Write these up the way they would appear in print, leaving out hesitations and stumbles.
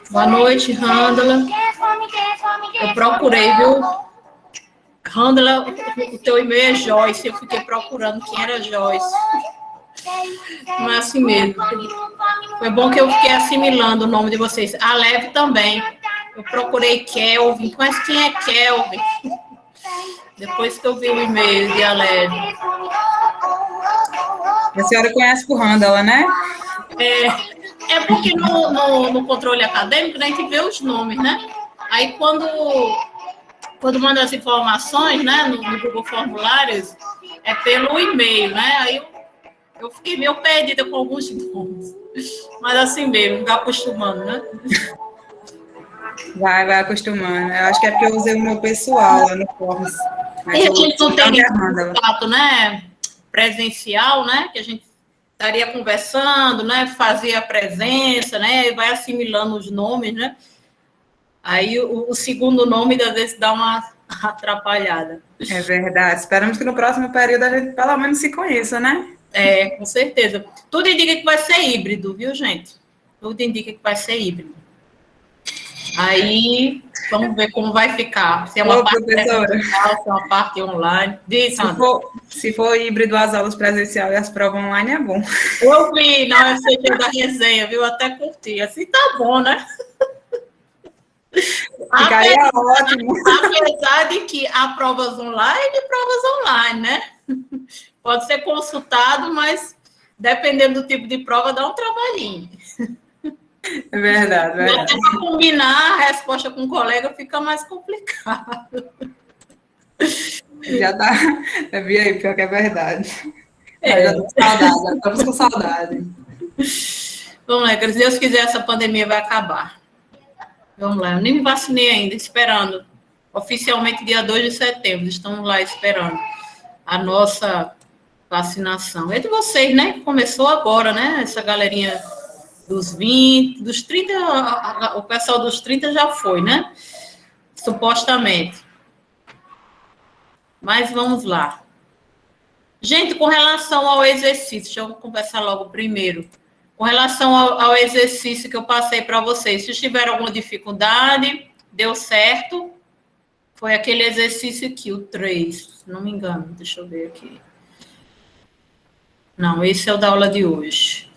Boa noite, Randala. Eu procurei, viu? Randala, o teu e-mail é Joyce. Eu fiquei procurando quem era Joyce. Não é assim mesmo. Foi bom que eu fiquei assimilando o nome de vocês. A Leve também. Eu procurei Kelvin. Mas quem é Kelvin? Depois que eu vi o e-mail de Aleve. A senhora conhece por Randala, né? É porque no controle acadêmico, né, a gente vê os nomes, né? Aí quando manda as informações, né, no Google Formulários, é pelo e-mail, né? Aí eu fiquei meio perdida com alguns nomes. Mas assim mesmo, vai acostumando, né? Vai acostumando. Eu acho que é porque eu usei o meu pessoal lá no Forms. Mas E a eu gente não tem Randala. contato, né, presencial, né, que a gente estaria conversando, né, fazia a presença, né, vai assimilando os nomes, né? Aí o segundo nome, às vezes, dá uma atrapalhada. É verdade. Esperamos que no próximo período a gente pelo menos se conheça, né? Com certeza. Tudo indica que vai ser híbrido, viu, gente? Tudo indica que vai ser híbrido. Aí, vamos ver como vai ficar. Se é uma parte presencial, se é uma parte online. Diz, se for híbrido, as aulas presenciais e as provas online é bom. Eu vi na UFCG da resenha, viu? Até curti. Assim tá bom, né? Ficaria ótimo. Apesar de que há provas online, né? Pode ser consultado, mas dependendo do tipo de prova, dá um trabalhinho. É verdade. Até para combinar a resposta com o colega fica mais complicado. Já tá. Vi aí, pior que é verdade. Já tô com saudade, estamos com saudade. Vamos lá, se Deus quiser, essa pandemia vai acabar. Vamos lá, eu nem me vacinei ainda, esperando. Oficialmente, dia 2 de setembro, estamos lá esperando a nossa vacinação. É de vocês, né? Que começou agora, né? Essa galerinha dos 20, dos 30, o pessoal dos 30 já foi, né? Supostamente. Mas vamos lá. Gente, com relação ao exercício, deixa eu conversar logo primeiro. Com relação ao exercício que eu passei para vocês, se tiveram alguma dificuldade, deu certo? Foi aquele exercício aqui, o 3, se não me engano. Deixa eu ver aqui. Não, esse é o da aula de hoje.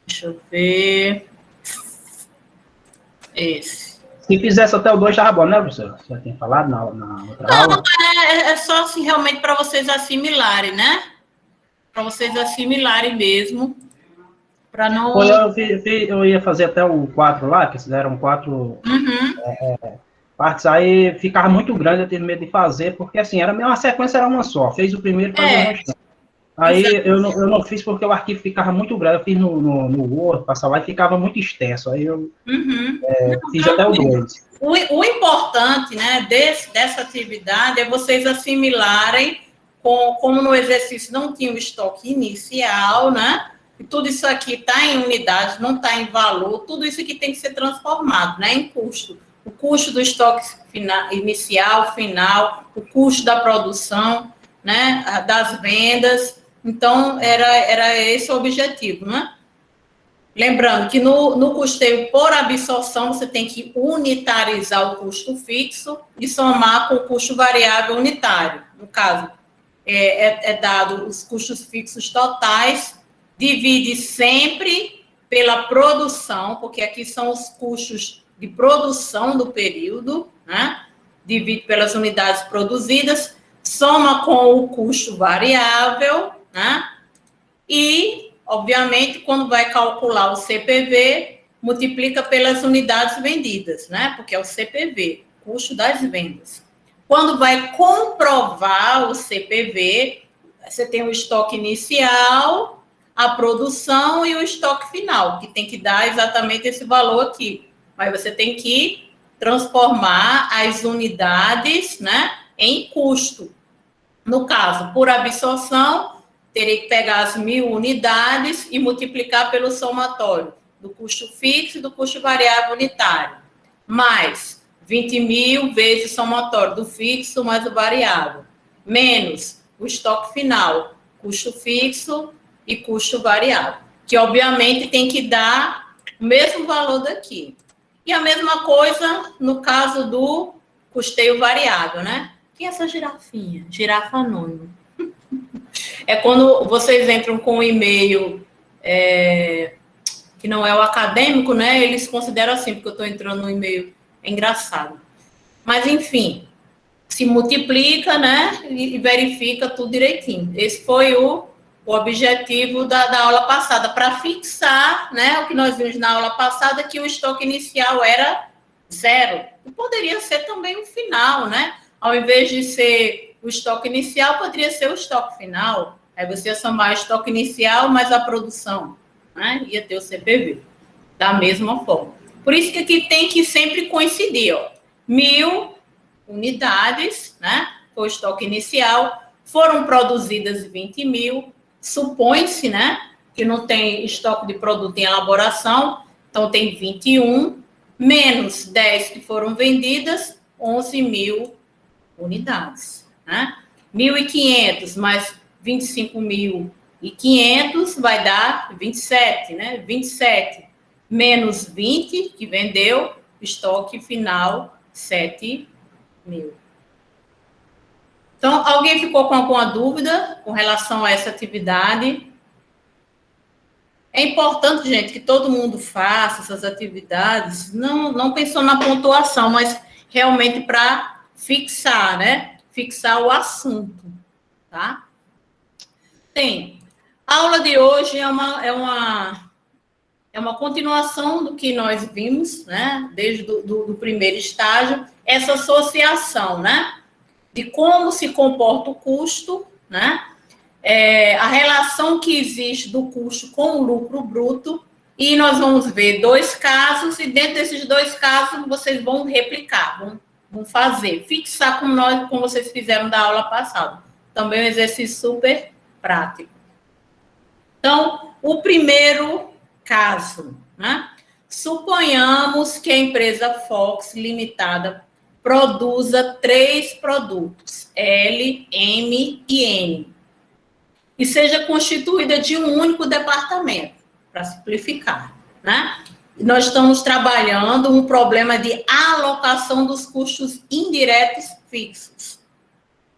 Deixa eu ver. Esse. Se fizesse até o 2, estava bom, né, professor? Você já tinha falado na outra aula? Não, é só assim, realmente para vocês assimilarem, né? Para vocês assimilarem mesmo. Para não. Eu ia fazer até o 4 lá, que fizeram 4 partes, aí ficava muito grande, eu tive medo de fazer, porque assim, a sequência era uma só, fez o primeiro e fazia o restante. Aí eu não fiz porque o arquivo ficava muito grande, eu fiz no Word, para salvar, e ficava muito extenso, aí eu fiz até o 2. O importante, né, dessa atividade é vocês assimilarem, como no exercício não tinha o estoque inicial, né, e tudo isso aqui está em unidades, não está em valor, tudo isso aqui tem que ser transformado, né, em custo. O custo do estoque inicial, final, o custo da produção, né, das vendas. Então, era esse o objetivo, né? Lembrando que no custeio por absorção, você tem que unitarizar o custo fixo e somar com o custo variável unitário. No caso, é dado os custos fixos totais, divide sempre pela produção, porque aqui são os custos de produção do período, né? Divide pelas unidades produzidas, soma com o custo variável, né? E, obviamente, quando vai calcular o CPV, multiplica pelas unidades vendidas, né? Porque é o CPV, custo das vendas. Quando vai comprovar o CPV, você tem o estoque inicial, a produção e o estoque final, que tem que dar exatamente esse valor aqui. Mas você tem que transformar as unidades, né, em custo. No caso, por absorção, teria que pegar as 1.000 unidades e multiplicar pelo somatório do custo fixo e do custo variável unitário, mais 20.000 vezes o somatório do fixo mais o variável, menos o estoque final, custo fixo e custo variável, que obviamente tem que dar o mesmo valor daqui. E a mesma coisa no caso do custeio variável, né? Quem é essa girafinha? Girafa anônima. É quando vocês entram com um e-mail que não é o acadêmico, né? Eles consideram assim, porque eu estou entrando no e-mail. É engraçado. Mas, enfim, se multiplica, né? E verifica tudo direitinho. Esse foi o objetivo da aula passada, para fixar, né? O que nós vimos na aula passada, que o estoque inicial era 0. E poderia ser também o final, né? Ao invés de ser o estoque inicial, poderia ser o estoque final. Aí você ia somar o estoque inicial mais a produção, né? Ia ter o CPV. Da mesma forma. Por isso que aqui tem que sempre coincidir, ó. 1.000 unidades, né? Foi o estoque inicial. Foram produzidas 20.000. Supõe-se, né? Que não tem estoque de produto em elaboração. Então, tem 21, menos 10 que foram vendidas, 11.000 unidades, né? 1.500 mais 25.500 vai dar 27, né? 27 menos 20 que vendeu, estoque final 7.000. Então, alguém ficou com alguma dúvida com relação a essa atividade? É importante, gente, que todo mundo faça essas atividades, não pensou na pontuação, mas realmente para fixar, né? Fixar o assunto, tá? A aula de hoje é uma continuação do que nós vimos, né? Desde do primeiro estágio, essa associação, né? De como se comporta o custo, né? A relação que existe do custo com o lucro bruto, e nós vamos ver 2 casos, e dentro desses 2 casos vocês vão replicar, vão fazer, fixar como vocês fizeram da aula passada. Também é um exercício super prático. Então, o primeiro caso, né? Suponhamos que a empresa Fox Limitada produza 3 produtos, L, M e N, e seja constituída de um único departamento, para simplificar, né? Nós estamos trabalhando um problema de alocação dos custos indiretos fixos.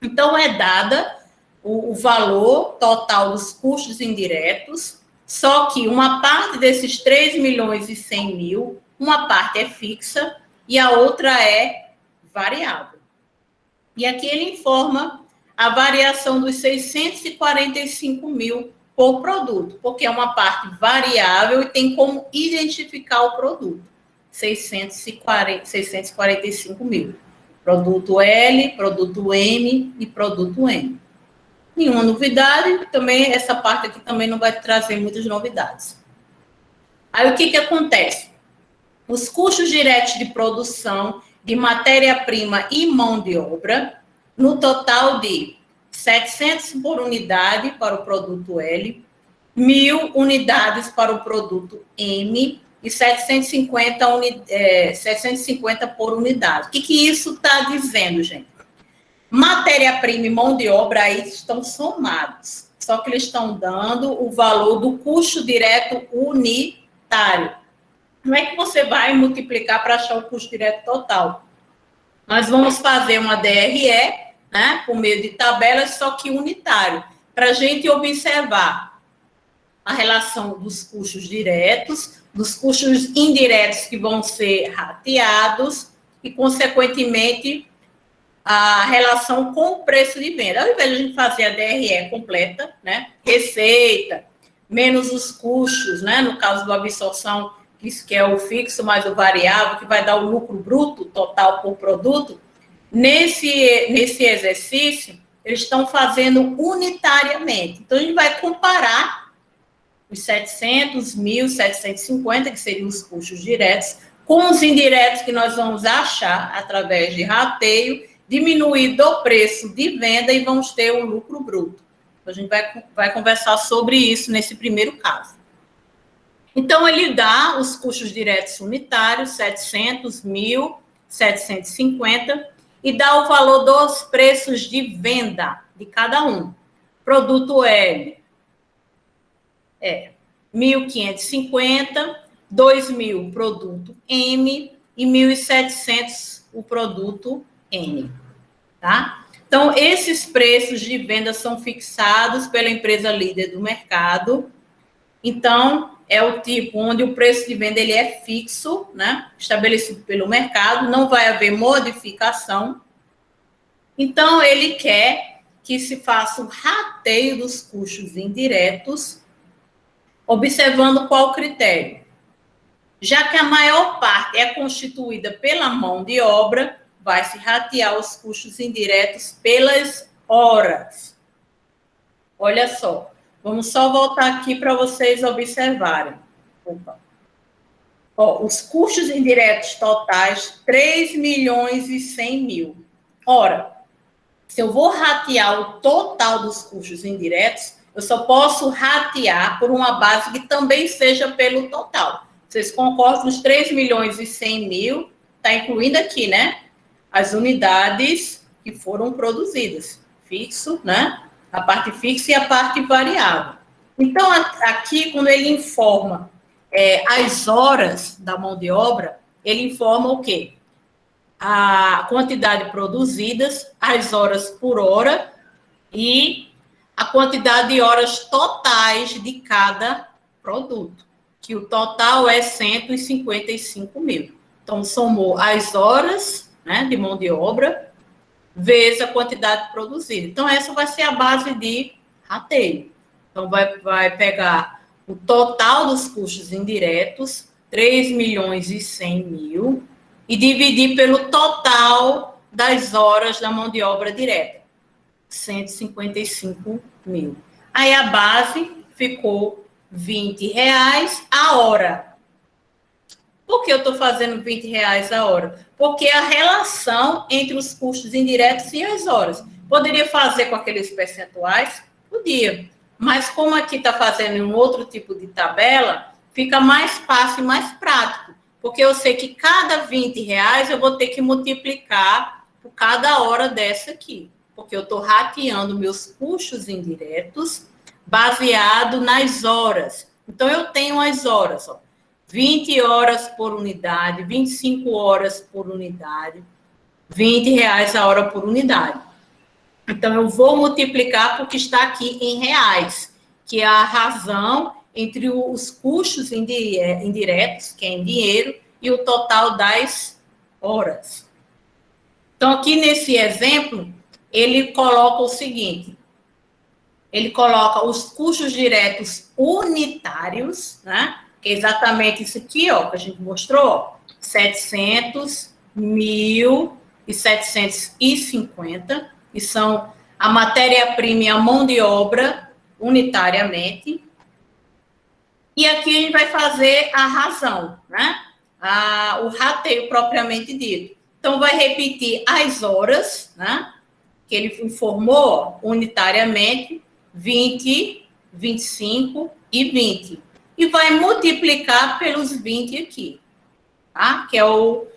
Então, é dada o valor total dos custos indiretos, só que uma parte desses 3.100.000, uma parte é fixa e a outra é variável. E aqui ele informa a variação dos 645.000 por produto, porque é uma parte variável e tem como identificar o produto. 645.000. Produto L, produto M e produto N. Nenhuma novidade, também essa parte aqui também não vai trazer muitas novidades. Aí o que acontece? Os custos diretos de produção de matéria-prima e mão de obra, no total de 700 por unidade para o produto L, 1.000 unidades para o produto M e 750 por unidade. O que isso está dizendo, gente? Matéria-prima e mão de obra aí estão somados, só que eles estão dando o valor do custo direto unitário. Não é que você vai multiplicar para achar o custo direto total. Nós vamos fazer uma DRE, né, por meio de tabelas, só que unitário, para a gente observar a relação dos custos diretos, dos custos indiretos que vão ser rateados e, consequentemente, a relação com o preço de venda. Ao invés de a gente fazer a DRE completa, né, receita, menos os custos, né, no caso da absorção, que é o fixo mais o variável, que vai dar o lucro bruto total por produto, nesse exercício, eles estão fazendo unitariamente. Então, a gente vai comparar os 700, 1.750, que seriam os custos diretos, com os indiretos que nós vamos achar através de rateio, diminuir do preço de venda e vamos ter um lucro bruto. A gente vai conversar sobre isso nesse primeiro caso. Então, ele dá os custos diretos unitários, 700, 1.000, 750, e dá o valor dos preços de venda de cada um. Produto L é 1.550, 2.000 o produto M e 1.700 o produto N, tá? Então, esses preços de venda são fixados pela empresa líder do mercado. Então, é o tipo onde o preço de venda ele é fixo, né? Estabelecido pelo mercado, não vai haver modificação. Então, ele quer que se faça o rateio dos custos indiretos, observando qual critério. Já que a maior parte é constituída pela mão de obra, vai se ratear os custos indiretos pelas horas. Olha só, vamos só voltar aqui para vocês observarem. Opa. Ó, os custos indiretos totais, 3.100.000. Ora, se eu vou ratear o total dos custos indiretos, eu só posso ratear por uma base que também seja pelo total. Vocês concordam? Os 3.100.000 está incluindo aqui, né? As unidades que foram produzidas. Fixo, né? A parte fixa e a parte variável. Então, aqui, quando ele informa as horas da mão de obra, ele informa o quê? A quantidade produzidas, as horas por hora e a quantidade de horas totais de cada produto, que o total é 155.000. Então, somou as horas, né, de mão de obra vezes a quantidade produzida. Então, essa vai ser a base de rateio. Então, vai pegar o total dos custos indiretos, 3.100.000, e dividir pelo total das horas da mão de obra direta, 155.000. Aí a base ficou R$20 a hora. Por que eu estou fazendo R$20 a hora? Porque a relação entre os custos indiretos e as horas. Poderia fazer com aqueles percentuais? Podia. Mas como aqui está fazendo um outro tipo de tabela, fica mais fácil e mais prático. Porque eu sei que cada R$20 eu vou ter que multiplicar por cada hora dessa aqui. Porque eu estou rateando meus custos indiretos baseado nas horas. Então, eu tenho as horas, ó. 20 horas por unidade, 25 horas por unidade, R$20 a hora por unidade. Então, eu vou multiplicar porque está aqui em reais, que é a razão entre os custos indiretos, que é em dinheiro, e o total das horas. Então, aqui nesse exemplo, ele coloca o seguinte, ele coloca os custos diretos unitários, né? Que é exatamente isso aqui, ó, que a gente mostrou, ó, 700, 1.000 e 750, que são a matéria-prima e a mão de obra unitariamente. E aqui a gente vai fazer a razão, né? O rateio propriamente dito. Então, vai repetir as horas, né? Que ele informou unitariamente, 20, 25 e 20. E vai multiplicar pelos 20 aqui, tá? Que é o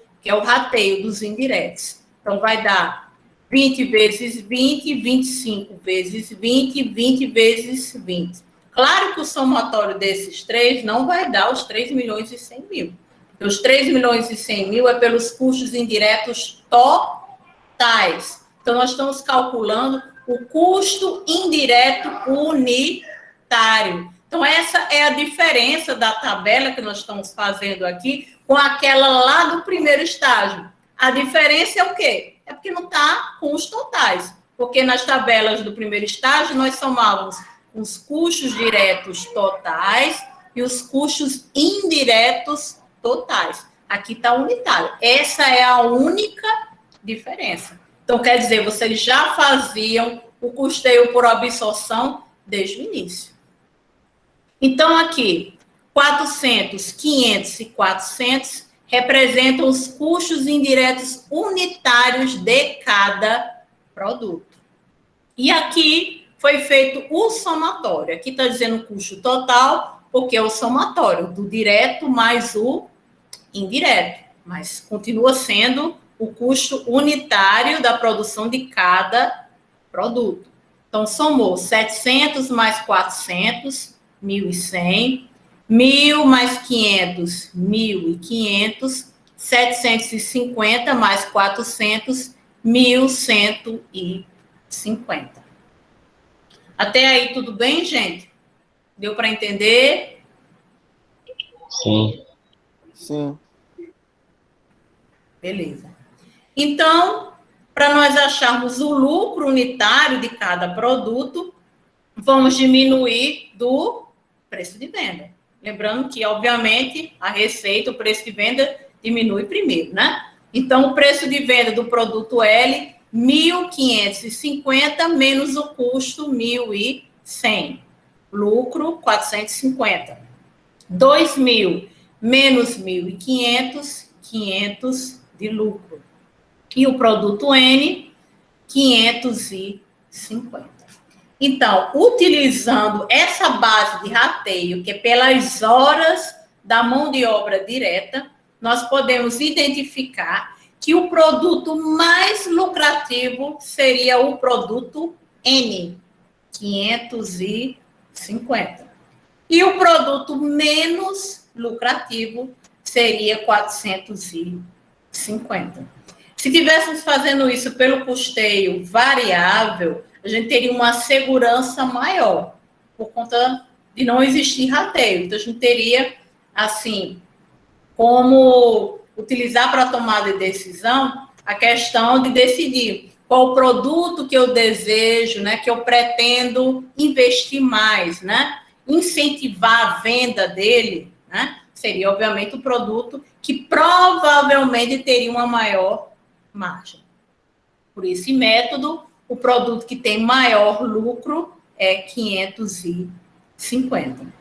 rateio dos indiretos. Então, vai dar 20 vezes 20, 25 vezes 20, 20 vezes 20. Claro que o somatório desses três não vai dar os 3.100.000. Os 3.100.000 é pelos custos indiretos totais. Então, nós estamos calculando o custo indireto unitário. Então, essa é a diferença da tabela que nós estamos fazendo aqui com aquela lá do primeiro estágio. A diferença é o quê? É porque não está com os totais. Porque nas tabelas do primeiro estágio, nós somávamos os custos diretos totais e os custos indiretos totais. Aqui está unitário. Essa é a única diferença. Então, quer dizer, vocês já faziam o custeio por absorção desde o início. Então, aqui, 400, 500 e 400 representam os custos indiretos unitários de cada produto. E aqui foi feito o somatório. Aqui está dizendo o custo total, porque é o somatório do direto mais o indireto. Mas continua sendo o custo unitário da produção de cada produto. Então, somou 700 mais 400, 1.100, 1.000 mais 500, 1.500, 750 mais 400, 1.150. Até aí, tudo bem, gente? Deu para entender? Sim. Sim. Beleza. Então, para nós acharmos o lucro unitário de cada produto, vamos diminuir do preço de venda. Lembrando que, obviamente, a receita, o preço de venda diminui primeiro, né? Então, o preço de venda do produto L, 1.550 menos o custo 1.100. Lucro, 450. 2.000 menos 1.500, 500 de lucro. E o produto N, 550. Então, utilizando essa base de rateio, que é pelas horas da mão de obra direta, nós podemos identificar que o produto mais lucrativo seria o produto N, 550. E o produto menos lucrativo seria 450. Se tivéssemos fazendo isso pelo custeio variável, a gente teria uma segurança maior, por conta de não existir rateio. Então, a gente teria, assim, como utilizar para tomada de decisão a questão de decidir qual o produto que eu desejo, né, que eu pretendo investir mais, né, incentivar a venda dele, né, seria, obviamente, o produto que provavelmente teria uma maior margem. Por esse método, o produto que tem maior lucro é 550.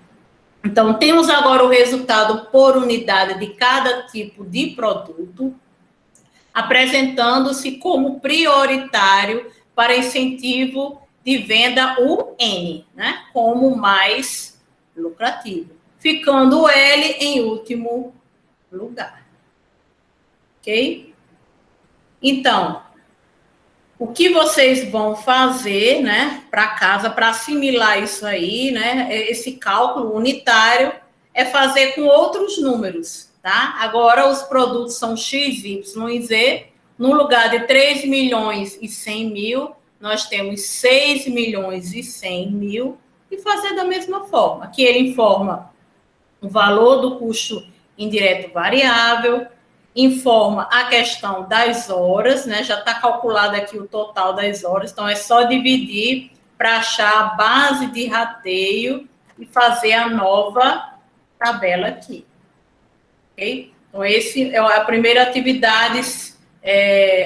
Então, temos agora o resultado por unidade de cada tipo de produto, apresentando-se como prioritário para incentivo de venda o N, né, como mais lucrativo, ficando o L em último lugar. Ok? Então, o que vocês vão fazer, né, para casa, para assimilar isso aí, né, esse cálculo unitário, é fazer com outros números, tá? Agora, os produtos são X, Y e Z. No lugar de 3 milhões e 100 mil, nós temos 6 milhões e 100 mil, e fazer da mesma forma. Aqui ele informa o valor do custo indireto variável, informa a questão das horas, né? Já está calculado aqui o total das horas, então é só dividir para achar a base de rateio e fazer a nova tabela aqui. Ok? Então, esse é a primeira atividade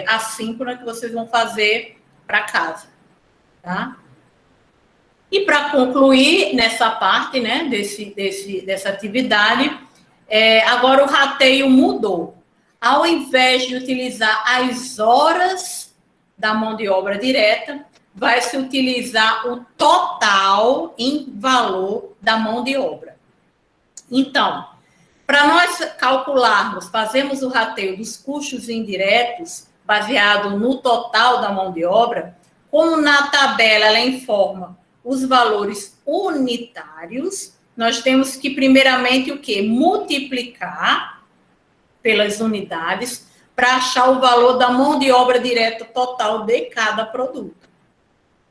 assíncrona que vocês vão fazer para casa. Tá? E para concluir nessa parte, né, dessa atividade, agora o rateio mudou. Ao invés de utilizar as horas da mão de obra direta, vai se utilizar o total em valor da mão de obra. Então, para nós calcularmos, fazemos o rateio dos custos indiretos, baseado no total da mão de obra, como na tabela ela informa os valores unitários, nós temos que, primeiramente, o quê? Multiplicar pelas unidades para achar o valor da mão de obra direta total de cada produto.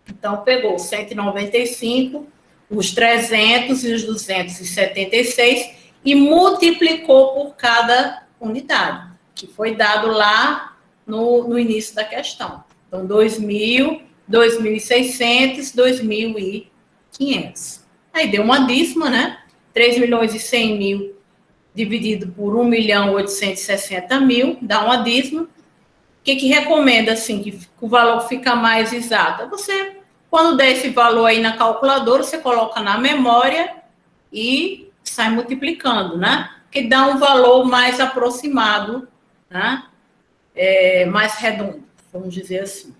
Então, pegou 195, os 300 e os 276 e multiplicou por cada unidade, que foi dado lá no início da questão. Então, 2.000, 2.600, 2.500. Aí deu uma dízima, né? 3 milhões e 100 mil dividido por 1.860.000, dá uma dízima. O que recomenda, assim, que o valor fica mais exato? Você, quando der esse valor aí na calculadora, você coloca na memória e sai multiplicando, né? Que dá um valor mais aproximado, né? Mais redondo, vamos dizer assim.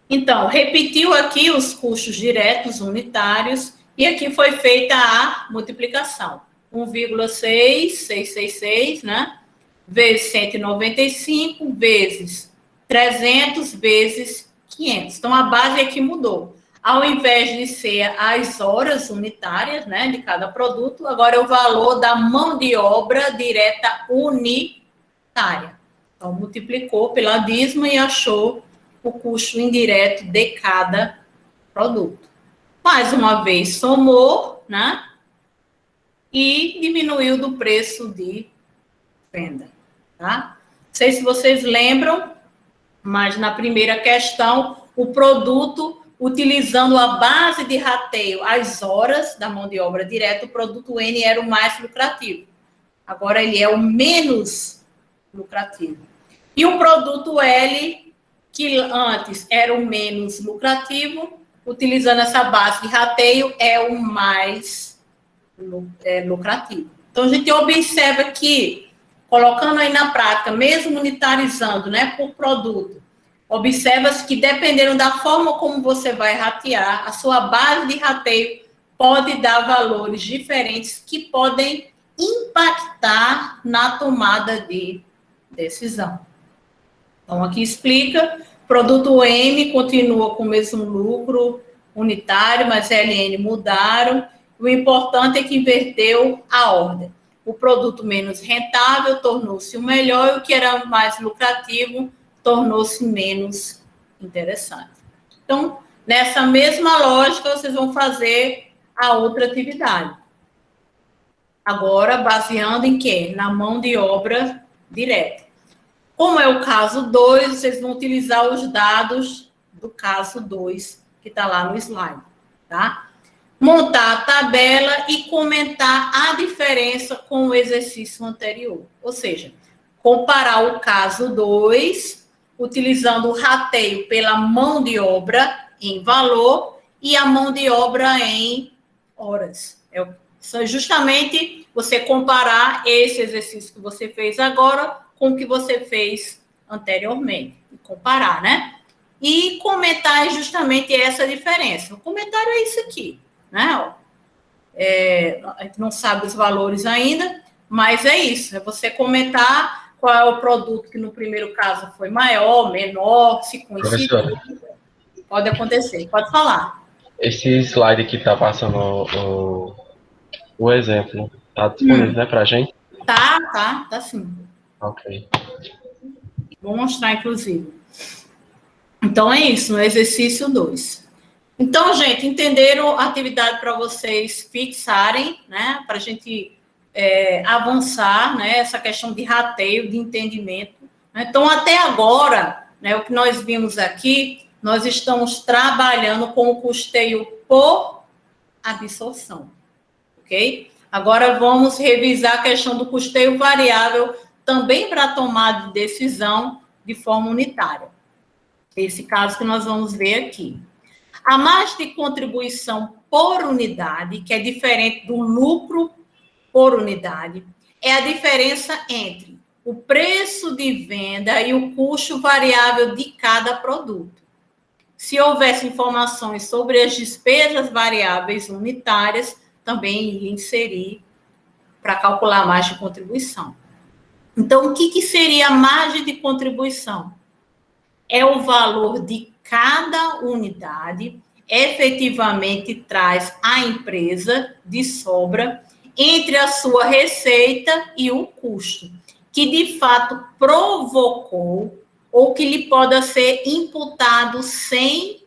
Então, repetiu aqui os custos diretos unitários e aqui foi feita a multiplicação. 1,6666, né? Vezes 195, vezes 300, vezes 500. Então, a base aqui mudou. ao invés de ser as horas unitárias, né, de cada produto, agora é o valor da mão de obra direta unitária. Então, multiplicou pela dízima e achou o custo indireto de cada produto. Mais uma vez, somou, né, e diminuiu do preço de venda, tá? Não sei se vocês lembram, mas na primeira questão, o produto, utilizando a base de rateio, as horas da mão de obra direta, o produto N era o mais lucrativo. Agora ele é o menos lucrativo. E o produto L, que antes era o menos lucrativo, utilizando essa base de rateio, é o mais lucrativo. Então, a gente observa que, colocando aí na prática, mesmo unitarizando, né, por produto, observa-se que, dependendo da forma como você vai ratear, a sua base de rateio pode dar valores diferentes que podem impactar na tomada de decisão. Então, aqui explica, produto M continua com o mesmo lucro unitário, mas LN mudaram. O importante é que inverteu a ordem. O produto menos rentável tornou-se o melhor e o que era mais lucrativo tornou-se menos interessante. Então, nessa mesma lógica, vocês vão fazer a outra atividade. Agora, baseando em quê? Na mão de obra direta. Como é o caso 2, vocês vão utilizar os dados do caso 2, que está lá no slide, tá? Montar a tabela e comentar a diferença com o exercício anterior. Ou seja, comparar o caso 2, utilizando o rateio pela mão de obra em valor e a mão de obra em horas. É justamente você comparar esse exercício que você fez agora com o que você fez anteriormente. E comparar, né? E comentar justamente essa diferença. O comentário é isso aqui, né? A gente não sabe os valores ainda, mas é isso. É você comentar qual é o produto que no primeiro caso foi maior, menor, se coincidiu. Pode acontecer. Pode falar. Esse slide que está passando o exemplo, está disponível, né, para a gente? Tá sim. Ok. Vou mostrar, inclusive. Então, é isso, no exercício 2. Então, gente, entenderam a atividade para vocês fixarem, né? Para a gente avançar, né? Essa questão de rateio, de entendimento. Então, até agora, né, o que nós vimos aqui, nós estamos trabalhando com o custeio por absorção, ok? Agora, vamos revisar a questão do custeio variável também para tomada de decisão de forma unitária. Esse caso que nós vamos ver aqui. A margem de contribuição por unidade, que é diferente do lucro por unidade, é a diferença entre o preço de venda e o custo variável de cada produto. Se houvesse informações sobre as despesas variáveis unitárias, também iria inserir para calcular a margem de contribuição. Então, o que seria a margem de contribuição? É o valor de cada unidade efetivamente traz à empresa de sobra entre a sua receita e o custo, que de fato provocou ou que lhe possa ser imputado sem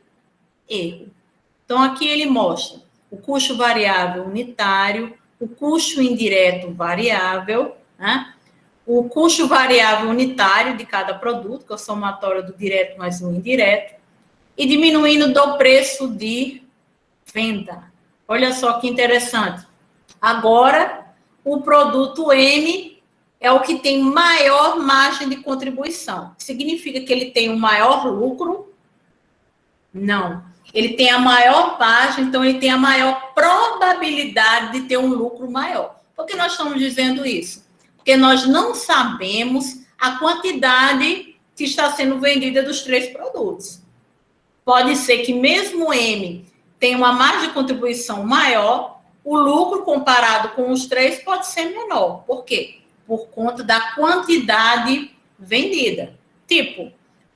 erro. Então, aqui ele mostra o custo variável unitário, o custo indireto variável, né? O custo variável unitário de cada produto, que é o somatório do direto mais o indireto, e diminuindo do preço de venda. Olha só que interessante. Agora, o produto M é o que tem maior margem de contribuição. Significa que ele tem um maior lucro? Não. Ele tem a maior margem, então ele tem a maior probabilidade de ter um lucro maior. Por que nós estamos dizendo isso? Porque nós não sabemos a quantidade que está sendo vendida dos 3 produtos. Pode ser que mesmo o M tenha uma margem de contribuição maior, o lucro comparado com os 3 pode ser menor. Por quê? Por conta da quantidade vendida. Tipo,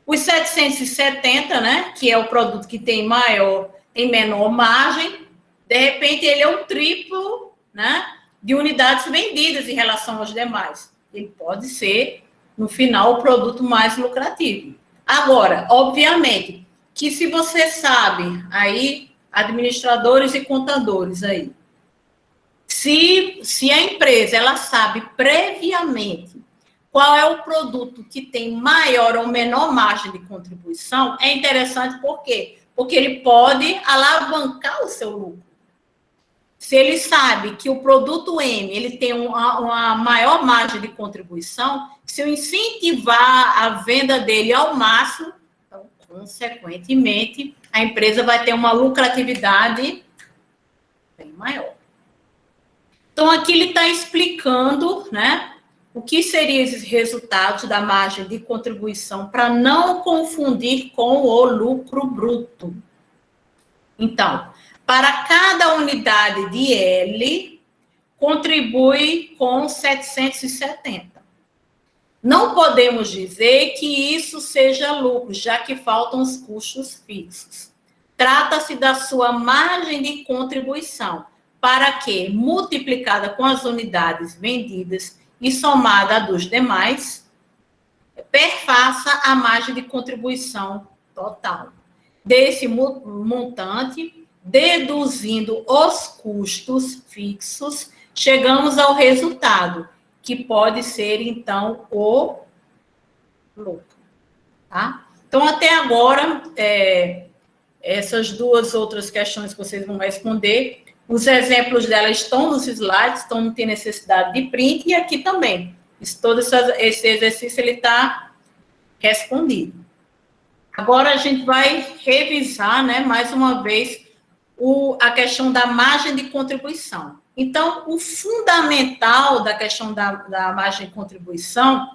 os 770, né, que é o produto que tem maior tem menor margem, de repente ele é um triplo, né, de unidades vendidas em relação aos demais. Ele pode ser, no final, o produto mais lucrativo. Agora, obviamente, que se você sabe, aí, administradores e contadores aí, se a empresa ela sabe previamente qual é o produto que tem maior ou menor margem de contribuição, é interessante por quê? Porque ele pode alavancar o seu lucro. Se ele sabe que o produto M ele tem uma maior margem de contribuição, se eu incentivar a venda dele ao máximo, então, consequentemente, a empresa vai ter uma lucratividade bem maior. Então, aqui ele está explicando, né, o que seriam esses resultados da margem de contribuição para não confundir com o lucro bruto. Então, para cada unidade de L, contribui com 770. Não podemos dizer que isso seja lucro, já que faltam os custos fixos. Trata-se da sua margem de contribuição, para que, multiplicada com as unidades vendidas e somada a dos demais, perfaça a margem de contribuição total. Desse montante, deduzindo os custos fixos, chegamos ao resultado, que pode ser, então, o lucro. Tá? Então, até agora, essas duas outras questões que vocês vão responder, os exemplos dela estão nos slides, então não tem necessidade de print, e aqui também. Todo esse exercício ele está respondido. Agora a gente vai revisar, né, mais uma vez, a questão da margem de contribuição. Então, o fundamental da questão da margem de contribuição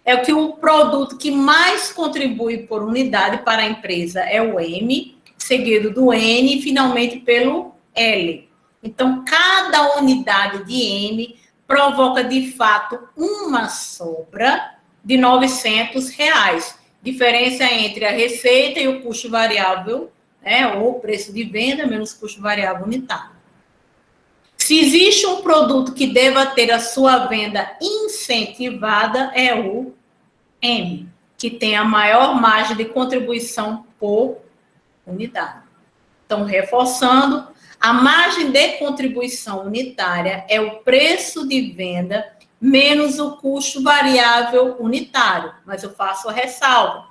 é que o produto que mais contribui por unidade para a empresa é o M, seguido do N e, finalmente, pelo L. Então, cada unidade de M provoca, de fato, uma sobra de R$900. Diferença entre a receita e o custo variável, né, ou preço de venda menos custo variável unitário. Se existe um produto que deva ter a sua venda incentivada, é o M, que tem a maior margem de contribuição por unidade. Então, reforçando, a margem de contribuição unitária é o preço de venda menos o custo variável unitário. Mas eu faço a ressalva.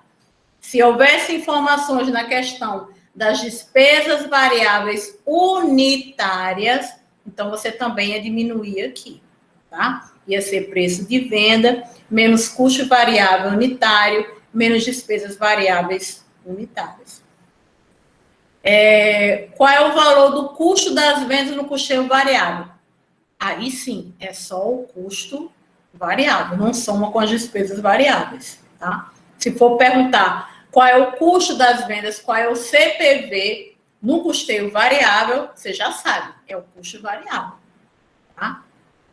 Se houvesse informações na questão das despesas variáveis unitárias, então você também ia diminuir aqui, tá? Ia ser preço de venda menos custo variável unitário menos despesas variáveis unitárias. Qual é o valor do custo das vendas no custeio variável? Aí sim, é só o custo variável, não soma com as despesas variáveis, tá? Se for perguntar qual é o custo das vendas, qual é o CPV no custeio variável, você já sabe, é o custo variável, tá?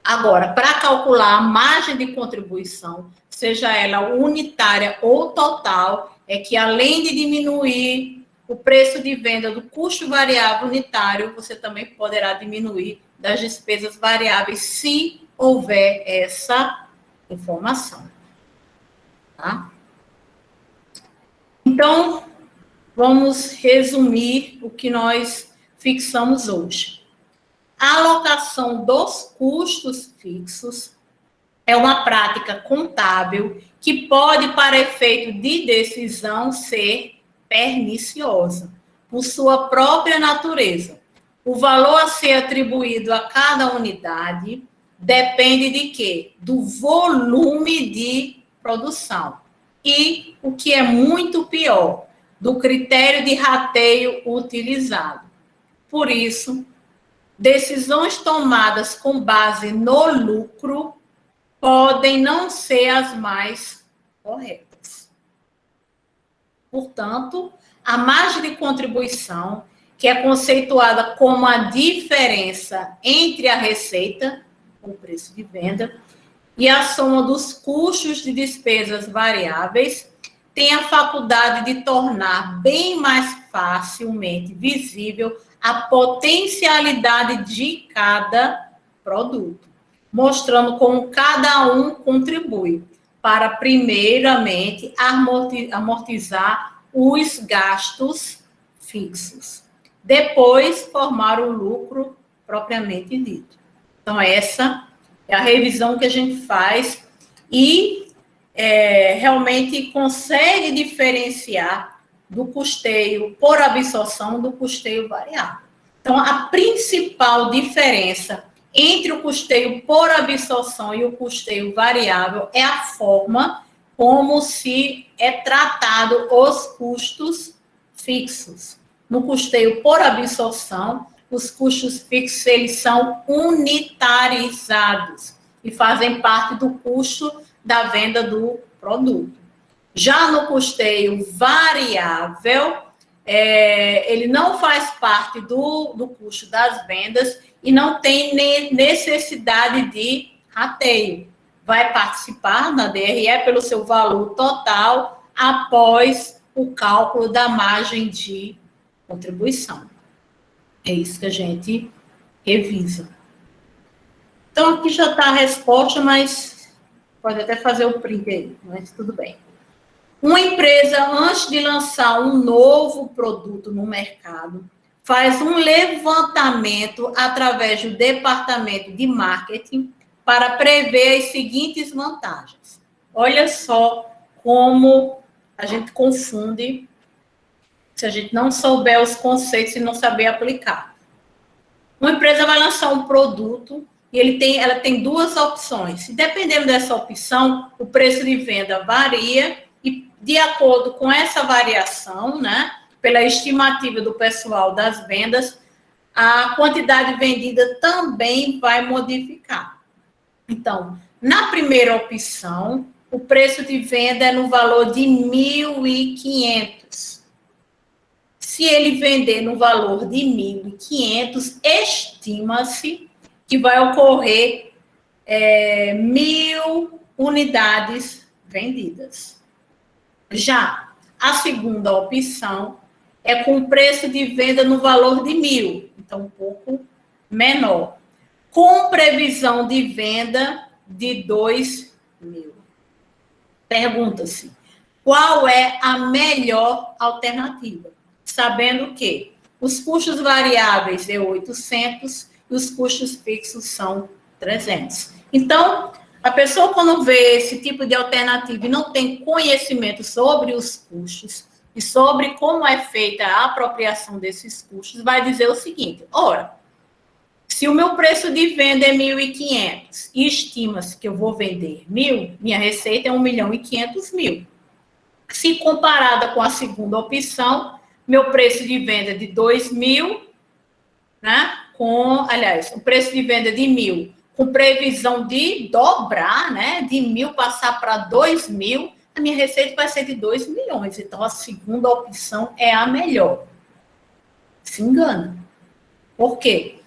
Agora, para calcular a margem de contribuição, seja ela unitária ou total, é que além de diminuir o preço de venda do custo variável unitário, você também poderá diminuir das despesas variáveis, se houver essa informação. Tá? Então, vamos resumir o que nós fixamos hoje. A alocação dos custos fixos é uma prática contábil que pode, para efeito de decisão, ser perniciosa, por sua própria natureza. O valor a ser atribuído a cada unidade depende de quê? Do volume de produção. E, o que é muito pior, do critério de rateio utilizado. Por isso, decisões tomadas com base no lucro podem não ser as mais corretas. Portanto, a margem de contribuição, que é conceituada como a diferença entre a receita, o preço de venda, e a soma dos custos de despesas variáveis, tem a faculdade de tornar bem mais facilmente visível a potencialidade de cada produto, mostrando como cada um contribui para, primeiramente, amortizar os gastos fixos. Depois, formar o lucro propriamente dito. Então, essa é a revisão que a gente faz e realmente consegue diferenciar do custeio por absorção do custeio variável. Então, a principal diferença entre o custeio por absorção e o custeio variável é a forma como se é tratado os custos fixos. No custeio por absorção, os custos fixos eles são unitarizados e fazem parte do custo da venda do produto. Já no custeio variável, ele não faz parte do custo das vendas e não tem necessidade de rateio. Vai participar na DRE pelo seu valor total após o cálculo da margem de contribuição. É isso que a gente revisa. Então, aqui já está a resposta, mas pode até fazer o print aí, mas tudo bem. Uma empresa, antes de lançar um novo produto no mercado, faz um levantamento através do departamento de marketing para prever as seguintes vantagens. Olha só como a gente confunde se a gente não souber os conceitos e não saber aplicar. Uma empresa vai lançar um produto e ela tem duas opções. E dependendo dessa opção, o preço de venda varia e, de acordo com essa variação, né, pela estimativa do pessoal das vendas, a quantidade vendida também vai modificar. Então, na primeira opção, o preço de venda é no valor de 1.500. Se ele vender no valor de 1.500, estima-se que vai ocorrer 1.000 unidades vendidas. Já a segunda opção é com preço de venda no valor de 1.000, então um pouco menor, com previsão de venda de 2.000. Pergunta-se, qual é a melhor alternativa? Sabendo que os custos variáveis é 800 e os custos fixos são 300. Então, a pessoa quando vê esse tipo de alternativa e não tem conhecimento sobre os custos e sobre como é feita a apropriação desses custos, vai dizer o seguinte, ora, se o meu preço de venda é 1.500 e estima-se que eu vou vender 1.000, minha receita é 1.500.000. Se comparada com a segunda opção, meu preço de venda de 2.000, né? O preço de venda de 1.000, com previsão de dobrar, né? De 1.000 passar para 2.000, a minha receita vai ser de 2 milhões. Então, a segunda opção é a melhor. Se engana. Por quê?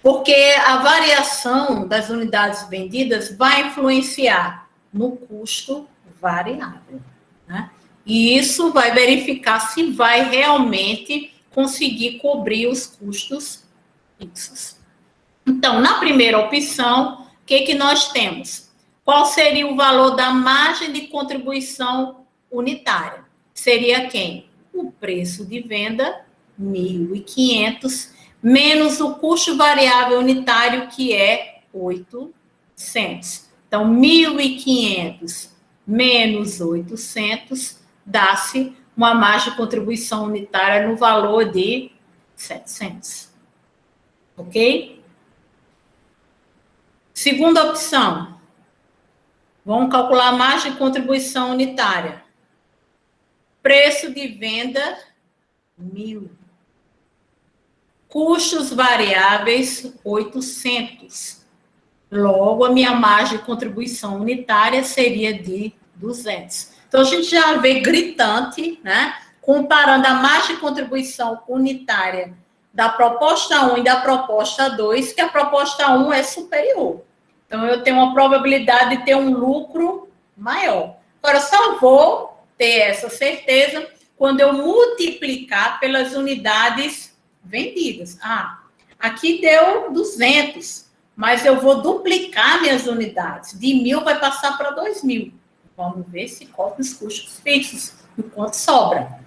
Porque a variação das unidades vendidas vai influenciar no custo variável, né? E isso vai verificar se vai realmente conseguir cobrir os custos fixos. Então, na primeira opção, o que nós temos? Qual seria o valor da margem de contribuição unitária? Seria quem? O preço de venda, 1.500, menos o custo variável unitário, que é 800. Então, 1.500 menos 800 dá-se uma margem de contribuição unitária no valor de 700. Ok? Segunda opção. Vamos calcular a margem de contribuição unitária. Preço de venda, 1.000. Custos variáveis, 800. Logo, a minha margem de contribuição unitária seria de 200. Então, a gente já vê gritante, né? Comparando a margem de contribuição unitária da proposta 1 e da proposta 2, que a proposta 1 é superior. Então, eu tenho uma probabilidade de ter um lucro maior. Agora, só vou ter essa certeza quando eu multiplicar pelas unidades vendidas. Aqui deu 200, mas eu vou duplicar minhas unidades. De 1.000 vai passar para 2.000. Vamos ver se cobre os custos fixos, enquanto sobra.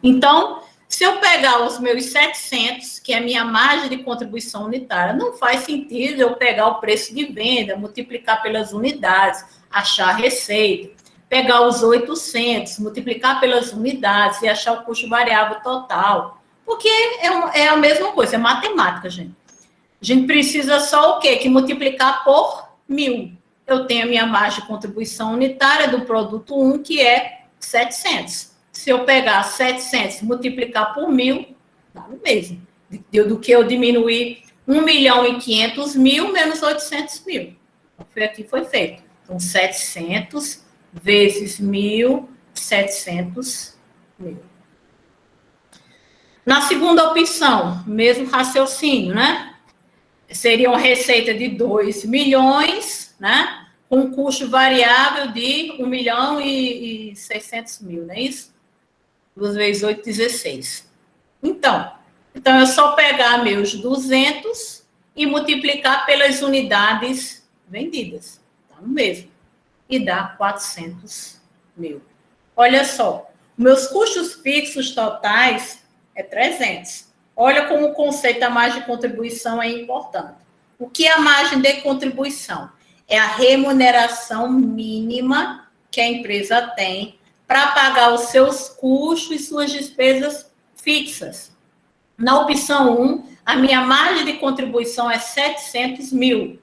Então, se eu pegar os meus 700, que é a minha margem de contribuição unitária, não faz sentido eu pegar o preço de venda, multiplicar pelas unidades, achar a receita. Pegar os 800, multiplicar pelas unidades e achar o custo variável total. Porque é a mesma coisa, é matemática, gente. A gente precisa só o quê? Que multiplicar por 1.000. Eu tenho a minha margem de contribuição unitária do produto 1, que é 700. Se eu pegar 700 e multiplicar por 1.000, dá no mesmo. Do que eu diminuir 1.500.000 menos 800.000. Aqui foi feito. Então, 700 vezes 1.000, 700.000. Na segunda opção, mesmo raciocínio, né? Seria uma receita de 2 milhões, né? Com custo variável de 1.600.000, não é isso? 2 vezes 8, 16. Então é só pegar meus 200 e multiplicar pelas unidades vendidas. Tá no mesmo. E dá 400.000. Olha só, meus custos fixos totais é 300. Olha como o conceito da margem de contribuição é importante. O que é a margem de contribuição? É a remuneração mínima que a empresa tem para pagar os seus custos e suas despesas fixas. Na opção 1, a minha margem de contribuição é 700.000.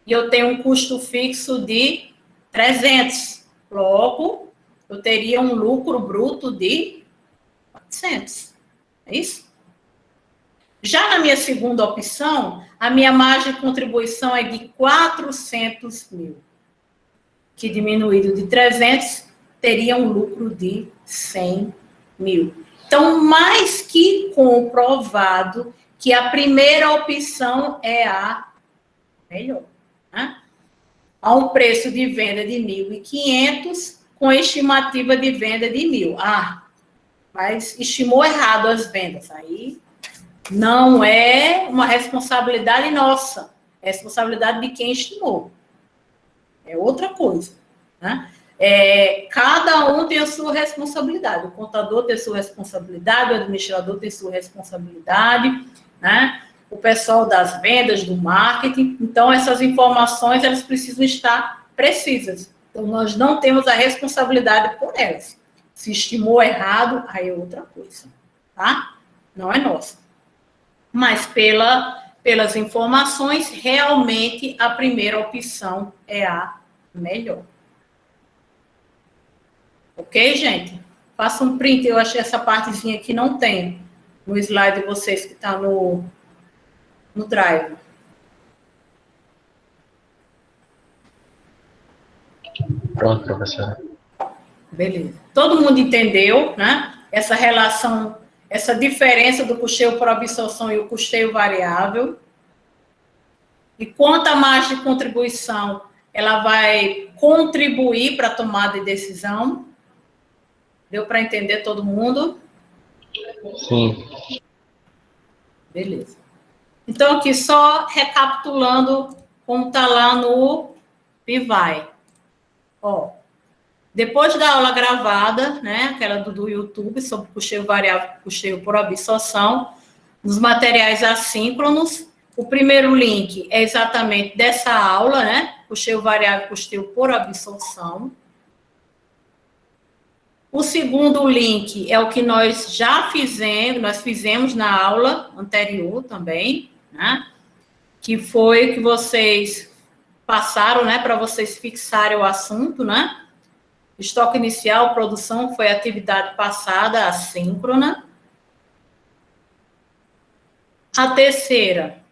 E eu tenho um custo fixo de 300. Logo, eu teria um lucro bruto de 400. É isso? Já na minha segunda opção, a minha margem de contribuição é de 400.000. Que diminuído de 300, teria um lucro de 100.000. Então, mais que comprovado que a primeira opção é a melhor. Né? Há um preço de venda de 1.500 com estimativa de venda de 1.000. Mas estimou errado as vendas. Aí não é uma responsabilidade nossa. É responsabilidade de quem estimou. É outra coisa. Né? Cada um tem a sua responsabilidade. O contador tem a sua responsabilidade, o administrador tem a sua responsabilidade, né? O pessoal das vendas, do marketing. Então, essas informações, elas precisam estar precisas. Então, nós não temos a responsabilidade por elas. Se estimou errado, aí é outra coisa, tá? Não é nossa. Mas, pelas informações, realmente, a primeira opção é a melhor. Ok, gente? Faça um print. Eu achei essa partezinha aqui não tem no slide de vocês que está no Drive. Pronto, professora. Beleza. Todo mundo entendeu, né? Essa relação, essa diferença do custeio por absorção e o custeio variável. E quanto à margem de contribuição, ela vai contribuir para a tomada de decisão. Deu para entender todo mundo? Sim. Beleza. Então, aqui só recapitulando como está lá no Pivai. Ó, depois da aula gravada, né, aquela do YouTube, sobre custeio variável e custeio por absorção, nos materiais assíncronos, o primeiro link é exatamente dessa aula, né, custeio variável e custeio por absorção. O segundo link é o que nós já fizemos na aula anterior também, né? Que foi o que vocês passaram, né, para vocês fixarem o assunto, né? Estoque inicial, produção, foi atividade passada, assíncrona. A terceira,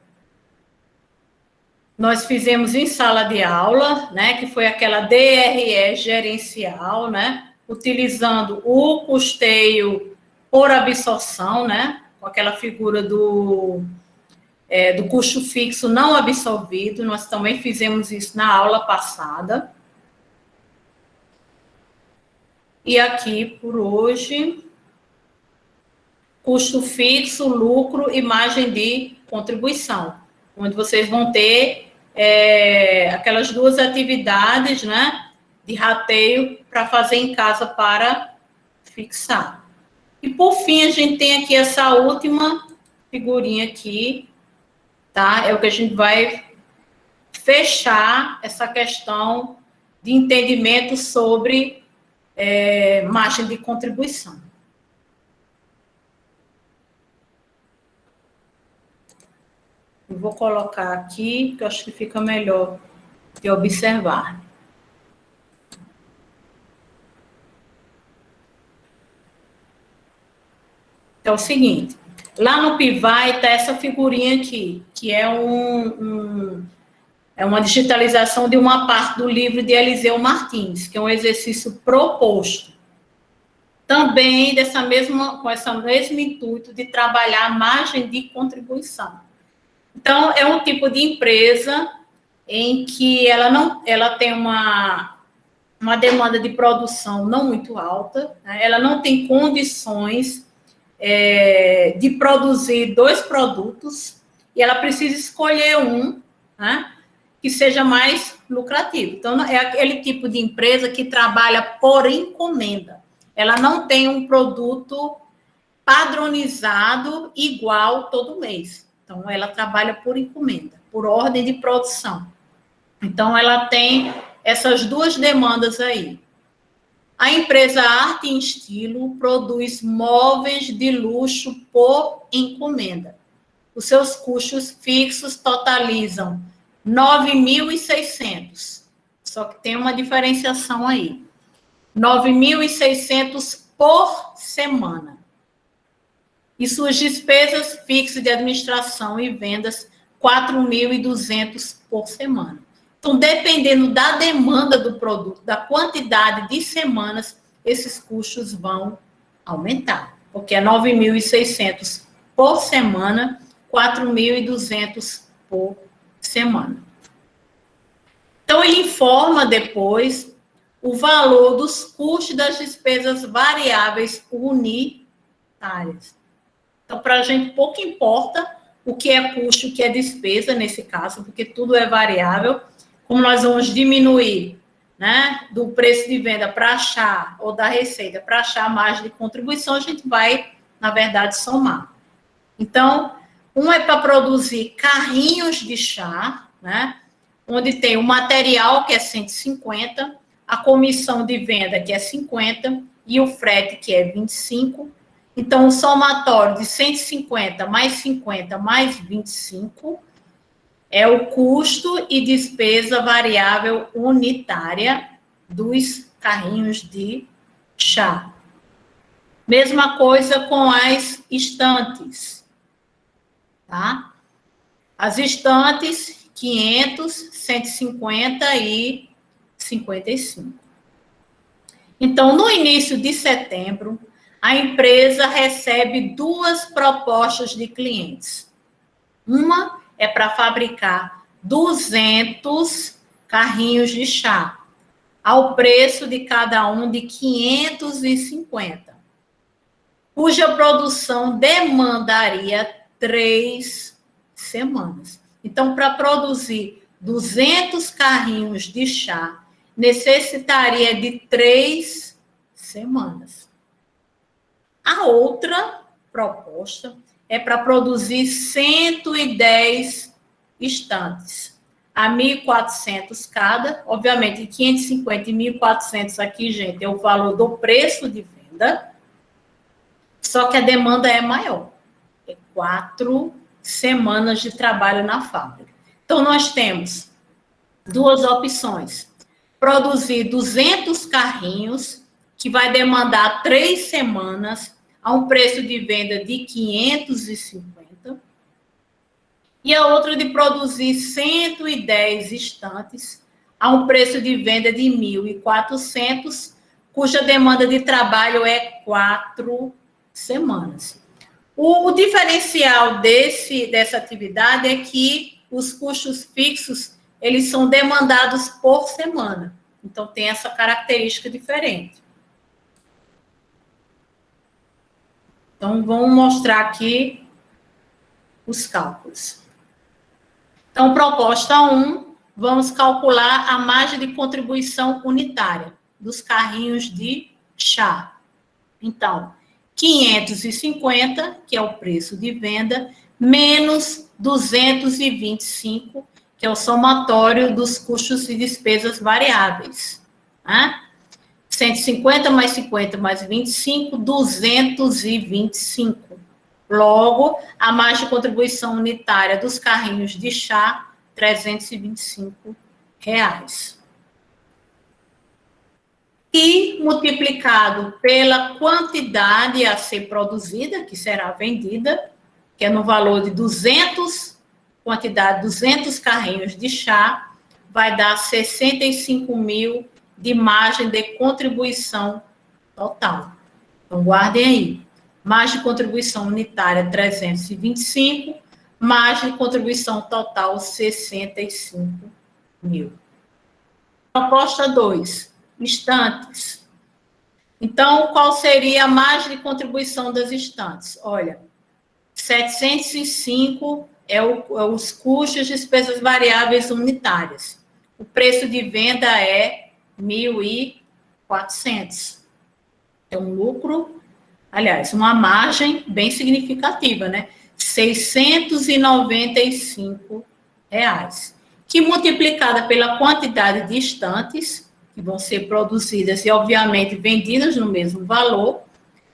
nós fizemos em sala de aula, né, que foi aquela DRE gerencial, né? Utilizando o custeio por absorção, né? Com aquela figura do custo fixo não absorvido. Nós também fizemos isso na aula passada. E aqui, por hoje, custo fixo, lucro e margem de contribuição, onde vocês vão ter aquelas duas atividades, né, de rateio para fazer em casa para fixar. E, por fim, a gente tem aqui essa última figurinha aqui, tá? É o que a gente vai fechar essa questão de entendimento sobre margem de contribuição. Eu vou colocar aqui, que eu acho que fica melhor de observar. É o seguinte, lá no PIVAI está essa figurinha aqui, que é uma digitalização de uma parte do livro de Eliseu Martins, que é um exercício proposto. Também com esse mesmo intuito de trabalhar a margem de contribuição. Então, é um tipo de empresa em que ela tem uma demanda de produção não muito alta, né? Ela não tem condições de produzir 2 produtos e ela precisa escolher um, né, que seja mais lucrativo. Então, é aquele tipo de empresa que trabalha por encomenda. Ela não tem um produto padronizado igual todo mês. Então, ela trabalha por encomenda, por ordem de produção. Então, ela tem essas duas demandas aí. A empresa Arte em Estilo produz móveis de luxo por encomenda. Os seus custos fixos totalizam 9.600. Só que tem uma diferenciação aí. 9.600 por semana. E suas despesas fixas de administração e vendas, 4.200 por semana. Então, dependendo da demanda do produto, da quantidade de semanas, esses custos vão aumentar. Porque é 9.600 por semana, 4.200 por semana. Então, ele informa depois o valor dos custos das despesas variáveis unitárias. Então, para a gente pouco importa o que é custo, o que é despesa nesse caso, porque tudo é variável. Como nós vamos diminuir, né, do preço de venda para achar, ou da receita para achar a margem de contribuição, a gente vai, na verdade, somar. Então, um é para produzir carrinhos de chá, né, onde tem o material, que é 150, a comissão de venda, que é 50, e o frete, que é 25. Então, o somatório de 150 mais 50 mais 25 é o custo e despesa variável unitária dos carrinhos de chá. Mesma coisa com as estantes, tá? As estantes, 500, 150 e 55. Então, no início de setembro, a empresa recebe 2 propostas de clientes. Uma é para fabricar 200 carrinhos de chá, ao preço de cada um de 550, cuja produção demandaria 3 semanas. Então, para produzir 200 carrinhos de chá, necessitaria de 3 semanas. A outra proposta é para produzir 110 estantes, a 1.400 cada. Obviamente, 550 e 1.400 aqui, gente, é o valor do preço de venda, só que a demanda é maior. É 4 semanas de trabalho na fábrica. Então, nós temos 2 opções. Produzir 200 carrinhos, que vai demandar 3 semanas, a um preço de venda de 550, e a outra de produzir 110 estantes, a um preço de venda de 1.400, cuja demanda de trabalho é 4 semanas. O diferencial dessa atividade é que os custos fixos, eles são demandados por semana. Então, tem essa característica diferente. Então, vamos mostrar aqui os cálculos. Então, proposta 1, vamos calcular a margem de contribuição unitária dos carrinhos de chá. Então, 550, que é o preço de venda, menos 225, que é o somatório dos custos e despesas variáveis. Né? 150 mais 50 mais 25, 225. Logo, a margem de contribuição unitária dos carrinhos de chá, R$325. E multiplicado pela quantidade a ser produzida, que será vendida, que é no valor de 200, quantidade 200 carrinhos de chá, vai dar 65 mil de margem de contribuição total. Então, guardem aí. Margem de contribuição unitária, 325, margem de contribuição total, 65 mil. Proposta 2, estantes. Então, qual seria a margem de contribuição das estantes? Olha, 705 os custos de despesas variáveis unitárias. O preço de venda é 1.400. É um lucro, aliás, uma margem bem significativa, né? R$695, que multiplicada pela quantidade de estantes que vão ser produzidas e, obviamente, vendidas no mesmo valor,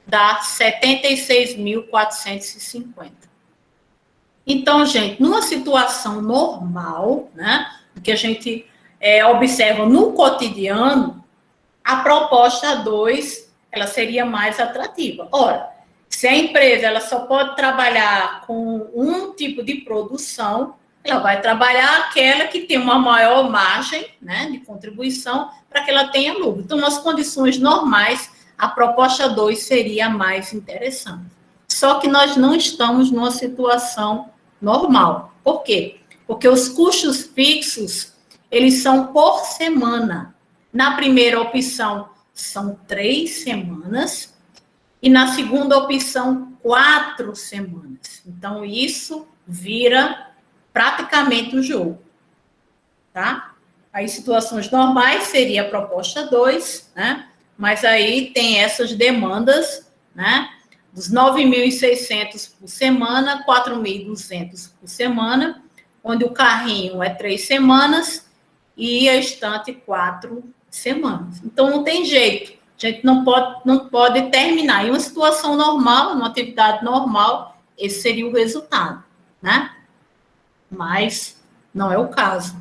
dá 76.450. Então, gente, numa situação normal, né, que a gente observa no cotidiano, a proposta 2, ela seria mais atrativa. Ora, se a empresa ela só pode trabalhar com um tipo de produção, ela vai trabalhar aquela que tem uma maior margem, né, de contribuição para que ela tenha lucro. Então, nas condições normais, a proposta 2 seria mais interessante. Só que nós não estamos numa situação normal. Por quê? Porque os custos fixos, eles são por semana. Na primeira opção, são 3 semanas. E na segunda opção, 4 semanas. Então, isso vira praticamente o jogo. Tá? Aí, situações normais seria a proposta 2, né? Mas aí tem essas demandas, né? Dos 9.600 por semana, 4.200 por semana, onde o carrinho é 3 semanas e a estante 4 semanas. Então, não tem jeito. A gente não pode terminar. Em uma situação normal, numa atividade normal, esse seria o resultado, né? Mas não é o caso.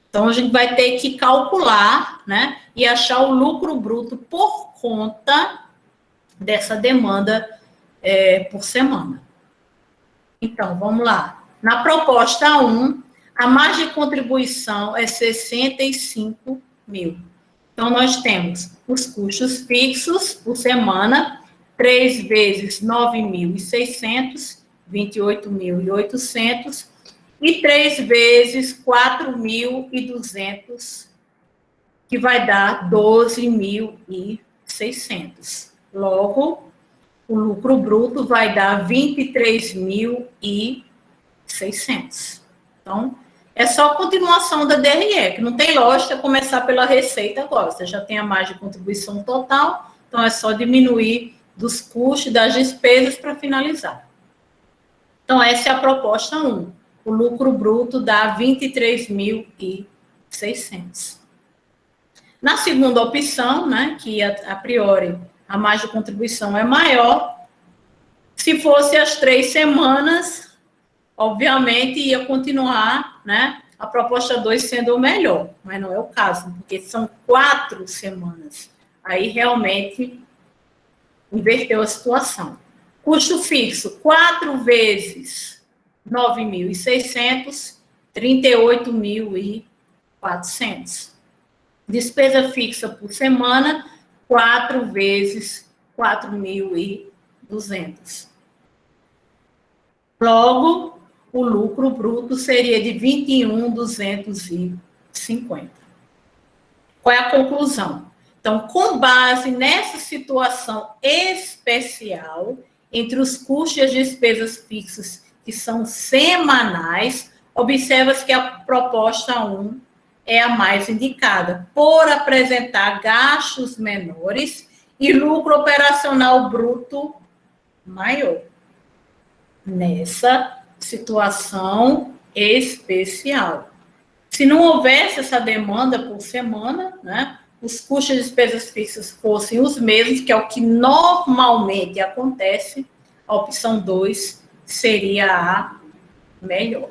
Então, a gente vai ter que calcular, né? E achar o lucro bruto por conta dessa demanda por semana. Então, vamos lá. Na proposta 1, a margem de contribuição é 65 mil. Então, nós temos os custos fixos por semana, 3 vezes 9.600, 28.800, e 3 vezes 4.200, que vai dar 12.600. Logo, o lucro bruto vai dar 23.600. Então, é só a continuação da DRE, que não tem lógica começar pela receita agora. Você já tem a margem de contribuição total, então é só diminuir dos custos, das despesas para finalizar. Então, essa é a proposta 1. O lucro bruto dá 23.600. Na segunda opção, né, que a priori a margem de contribuição é maior, se fosse as 3 semanas, obviamente ia continuar, né, a proposta 2 sendo o melhor, mas não é o caso, porque são 4 semanas. Aí realmente inverteu a situação. Custo fixo, 4 vezes 9.600, 38.400. Despesa fixa por semana, 4 vezes 4.200. Logo, o lucro bruto seria de 21.250. Qual é a conclusão? Então, com base nessa situação especial, entre os custos e as despesas fixas, que são semanais, observa-se que a proposta 1 é a mais indicada, por apresentar gastos menores e lucro operacional bruto maior. Nessa situação especial. Se não houvesse essa demanda por semana, né, os custos e despesas fixas fossem os mesmos, que é o que normalmente acontece, a opção 2 seria a melhor.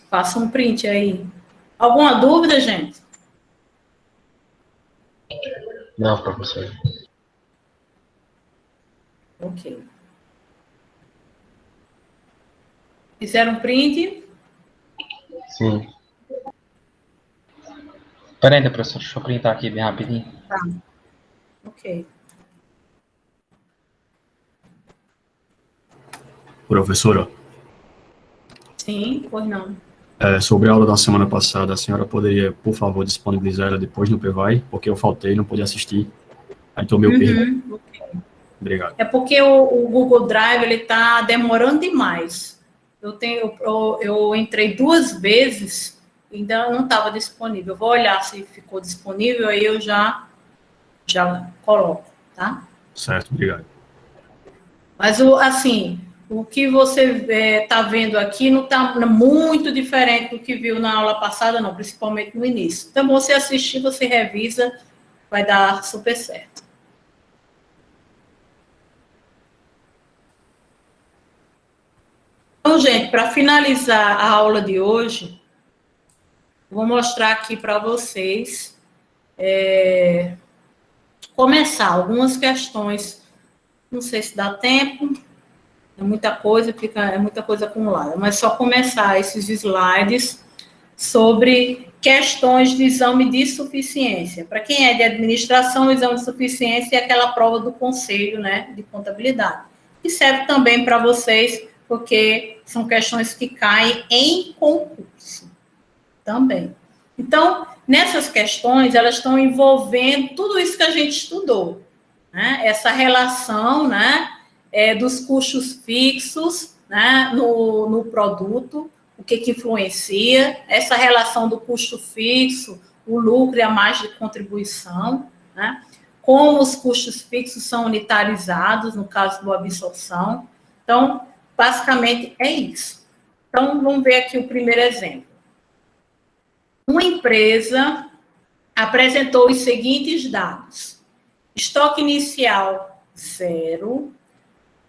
Faça um print aí. Alguma dúvida, gente? Não, professor. Ok. Fizeram um print? Sim. Pera ainda, professor, deixa eu printar aqui bem rapidinho. Tá. Ok. Professora, Sim, pois não. sobre a aula da semana passada, a senhora poderia, por favor, disponibilizar ela depois no PVAI? Porque eu faltei, não pude assistir. Aí tomei o perda. Obrigado. É porque o Google Drive ele está demorando demais. Eu entrei 2 vezes e ainda não estava disponível. Eu vou olhar se ficou disponível, aí eu já coloco, tá? Certo, obrigado. Mas, assim, o que você está vendo aqui não está muito diferente do que viu na aula passada, não, principalmente no início. Então, você assistir, você revisa, vai dar super certo. Então, gente, para finalizar a aula de hoje, vou mostrar aqui para vocês, começar algumas questões. Não sei se dá tempo, é muita coisa acumulada, mas só começar esses slides sobre questões de exame de suficiência. Para quem é de administração, o exame de suficiência é aquela prova do conselho, né, de contabilidade. E serve também para vocês, porque são questões que caem em concurso também. Então, nessas questões, elas estão envolvendo tudo isso que a gente estudou, né? Essa relação, né, dos custos fixos, né, no produto, o que influencia, essa relação do custo fixo, o lucro e a margem de contribuição, né? Como os custos fixos são unitarizados, no caso da absorção. Então, basicamente, é isso. Então, vamos ver aqui o primeiro exemplo. Uma empresa apresentou os seguintes dados: estoque inicial 0,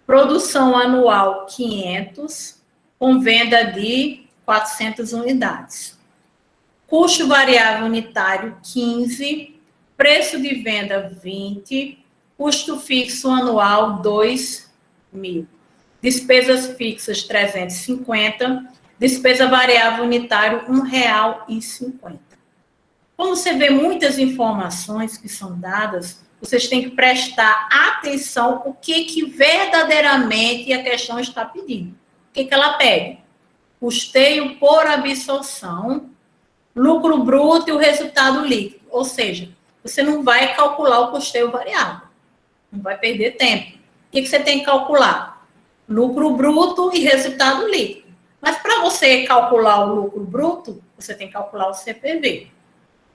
produção anual 500, com venda de 400 unidades. Custo variável unitário 15, preço de venda 20, custo fixo anual 2.000. Despesas fixas 350, despesa variável unitário R$1,50. Como você vê muitas informações que são dadas, vocês têm que prestar atenção o que verdadeiramente a questão está pedindo. O que ela pede? Custeio por absorção, lucro bruto e o resultado líquido. Ou seja, você não vai calcular o custeio variável. Não vai perder tempo. O que você tem que calcular? Lucro bruto e resultado líquido. Mas para você calcular o lucro bruto, você tem que calcular o CPV.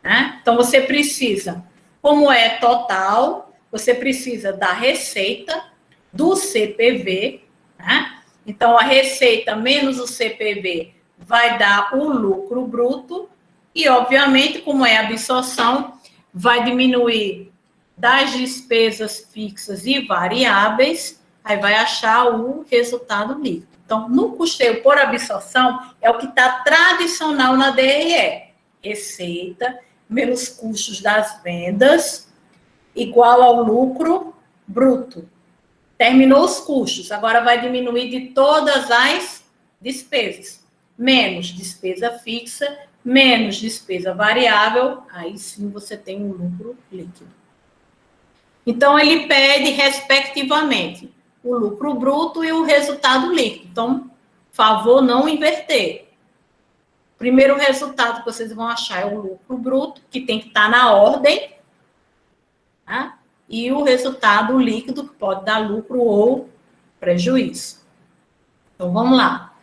Né? Então, você precisa, como é total, você precisa da receita, do CPV, né? Então, a receita menos o CPV vai dar o lucro bruto e, obviamente, como é absorção, vai diminuir das despesas fixas e variáveis, aí vai achar o resultado líquido. Então, no custeio por absorção, é o que está tradicional na DRE. Receita menos custos das vendas, igual ao lucro bruto. Terminou os custos, agora vai diminuir de todas as despesas. Menos despesa fixa, menos despesa variável, aí sim você tem um lucro líquido. Então, ele pede, respectivamente, o lucro bruto e o resultado líquido. Então, favor não inverter. primeiro resultado que vocês vão achar é o lucro bruto, que tem que estar na ordem, tá? E o resultado líquido, que pode dar lucro ou prejuízo. Então, vamos lá.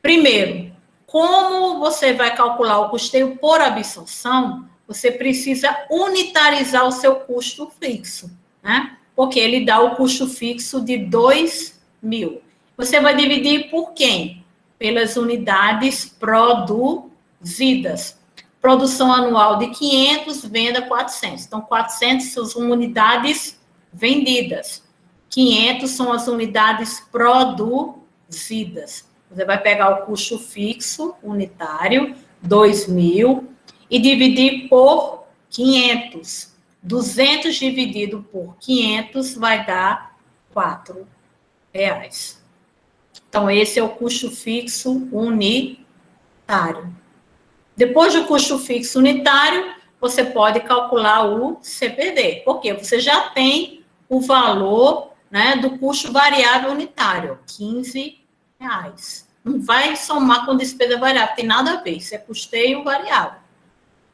Primeiro, como você vai calcular o custeio por absorção, você precisa unitarizar o seu custo fixo, né? Porque ele dá o custo fixo de 2.000. Você vai dividir por quem? Pelas unidades produzidas. Produção anual de 500, venda 400. Então, 400 são as unidades vendidas. 500 são as unidades produzidas. Você vai pegar o custo fixo unitário, 2.000, e dividir por 500. 200 dividido por 500 vai dar R$ 4,00. Então, esse é o custo fixo unitário. Depois do custo fixo unitário, você pode calcular o CPV, porque você já tem o valor, né, do custo variável unitário, R$ 15,00. Não vai somar com despesa variável, tem nada a ver, isso é custeio variável.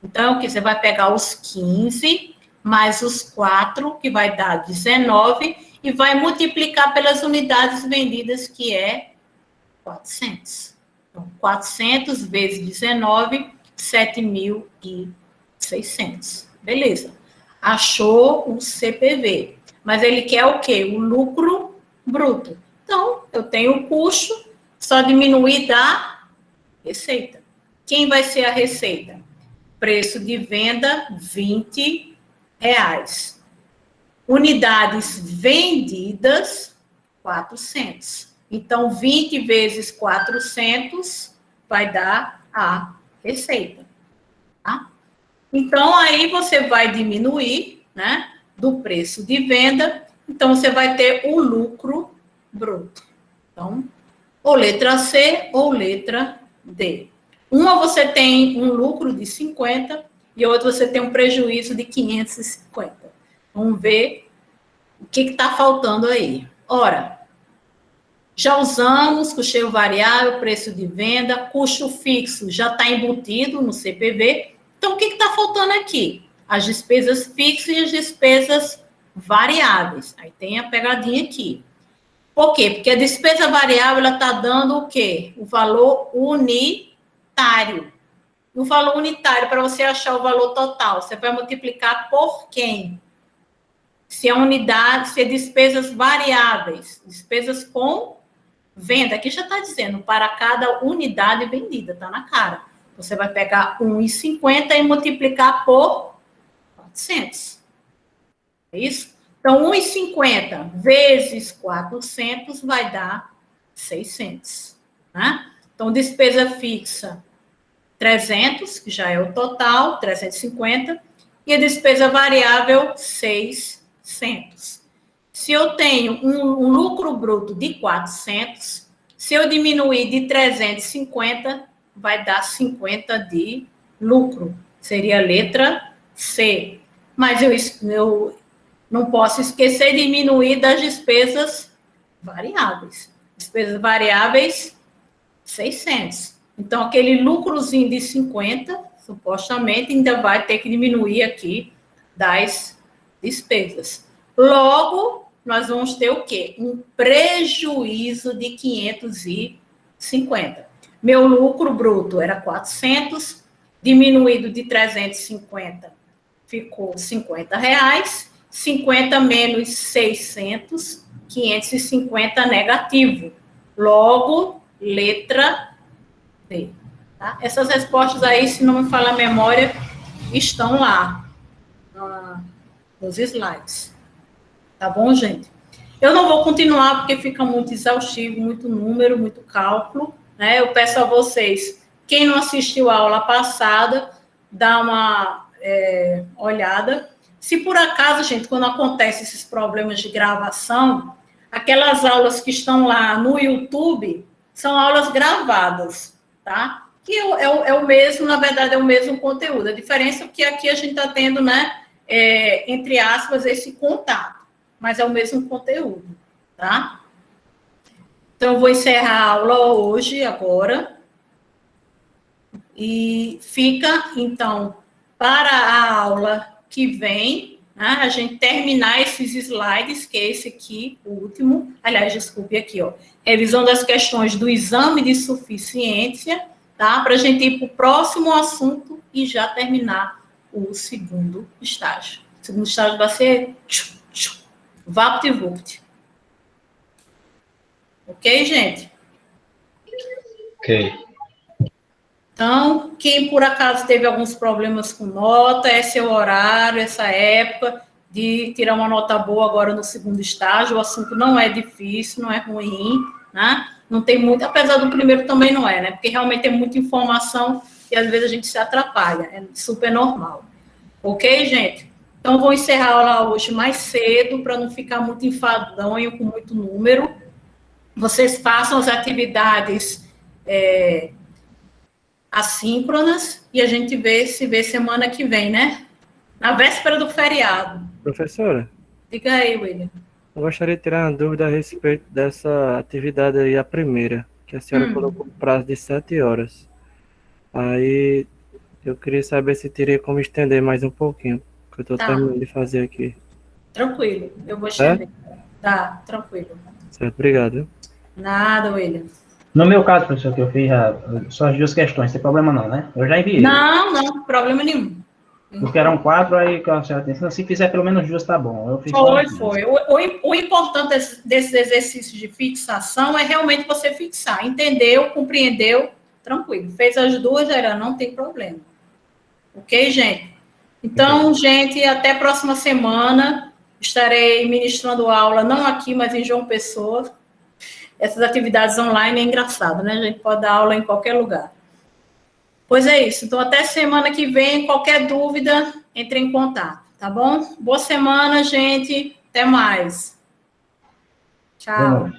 Então, aqui você vai pegar os 15 mais os 4, que vai dar 19, e vai multiplicar pelas unidades vendidas, que é 400. Então, 400 vezes 19, 7.600. Beleza. Achou o CPV. Mas ele quer o quê? O lucro bruto. Então, eu tenho o custo, só diminuir da receita. Quem vai ser a receita? Preço de venda, R$ 20,00. Unidades vendidas, 400. Então, 20 vezes 400 vai dar a receita. Tá? Então, aí você vai diminuir, né, do preço de venda. Então, você vai ter o lucro bruto. Então, ou letra C ou letra D. Uma você tem um lucro de 50 e outra você tem um prejuízo de 550. Vamos ver o que está faltando aí. Ora, já usamos custeio variável, preço de venda, custo fixo já está embutido no CPV. Então, o que está faltando aqui? As despesas fixas e as despesas variáveis. Aí tem a pegadinha aqui. Por quê? Porque a despesa variável está dando o quê? O valor unitário. E o valor unitário, para você achar o valor total, você vai multiplicar por quem? Se é unidade, se é despesas variáveis, despesas com venda, aqui já está dizendo, para cada unidade vendida, está na cara. Você vai pegar 1,50 e multiplicar por 400. É isso? Então, 1,50 vezes 400 vai dar 600. Né? Então, despesa fixa, 300, que já é o total, 350. E a despesa variável, 600. Se eu tenho um lucro bruto de 400, se eu diminuir de 350, vai dar 50 de lucro. Seria a letra C. Mas eu não posso esquecer de diminuir das despesas variáveis. Despesas variáveis, 600. Então, aquele lucrozinho de 50, supostamente, ainda vai ter que diminuir aqui das despesas. Logo, nós vamos ter o quê? Um prejuízo de 550. Meu lucro bruto era 400, diminuído de 350, ficou R$50. 50 menos 600, 550 negativo. Logo, letra D. Tá? Essas respostas aí, se não me falha a memória, estão lá nos slides. Tá bom, gente? Eu não vou continuar porque fica muito exaustivo, muito número, muito cálculo, né? Eu peço a vocês, quem não assistiu a aula passada, dá uma olhada. Se por acaso, gente, quando acontecem esses problemas de gravação, aquelas aulas que estão lá no YouTube são aulas gravadas, tá? Que é o mesmo, na verdade, é o mesmo conteúdo. A diferença é que aqui a gente está tendo, né, entre aspas, esse contato, mas é o mesmo conteúdo, tá? Então, eu vou encerrar a aula hoje, agora. E fica, então, para a aula que vem, né, a gente terminar esses slides, que é esse aqui, o último. Aliás, desculpe aqui, ó. Revisão das questões do exame de suficiência, tá? Para a gente ir para o próximo assunto e já terminar o segundo estágio. O segundo estágio vai ser VaptVupt. Ok, gente? Ok. Então, quem por acaso teve alguns problemas com nota, esse é o horário, essa época de tirar uma nota boa agora no segundo estágio. O assunto não é difícil, não é ruim, né? Não tem muito, apesar do primeiro também não é, né? Porque realmente tem muita informação e às vezes a gente se atrapalha, é super normal. Ok, gente? Então, vou encerrar a aula hoje mais cedo, para não ficar muito enfadonho, com muito número. Vocês façam as atividades assíncronas e a gente se vê semana que vem, né? Na véspera do feriado. Professora, Diga aí, William. eu gostaria de tirar uma dúvida a respeito dessa atividade aí, a primeira, que a senhora colocou o prazo de 7 horas. Aí eu queria saber se teria como estender mais um pouquinho, que eu estou terminando de fazer aqui. Tranquilo, eu vou estender. Tá, tranquilo. Certo, obrigado. Nada, William. No meu caso, professor, que eu fiz só as 2 questões, não tem problema não, né? Eu já enviei. Não, problema nenhum. Porque eram 4, aí que a senhora atenção, se fizer pelo menos 2, tá bom. Eu fiz Foi. O importante desses exercícios de fixação é realmente você fixar. Entendeu, compreendeu, tranquilo. Fez as 2, não tem problema. Ok, gente? Então, gente, até a próxima semana. Estarei ministrando aula, não aqui, mas em João Pessoa. Essas atividades online é engraçado, né? A gente pode dar aula em qualquer lugar. Pois é isso. Então, até semana que vem. Qualquer dúvida, entre em contato, tá bom? Boa semana, gente. Até mais. Tchau.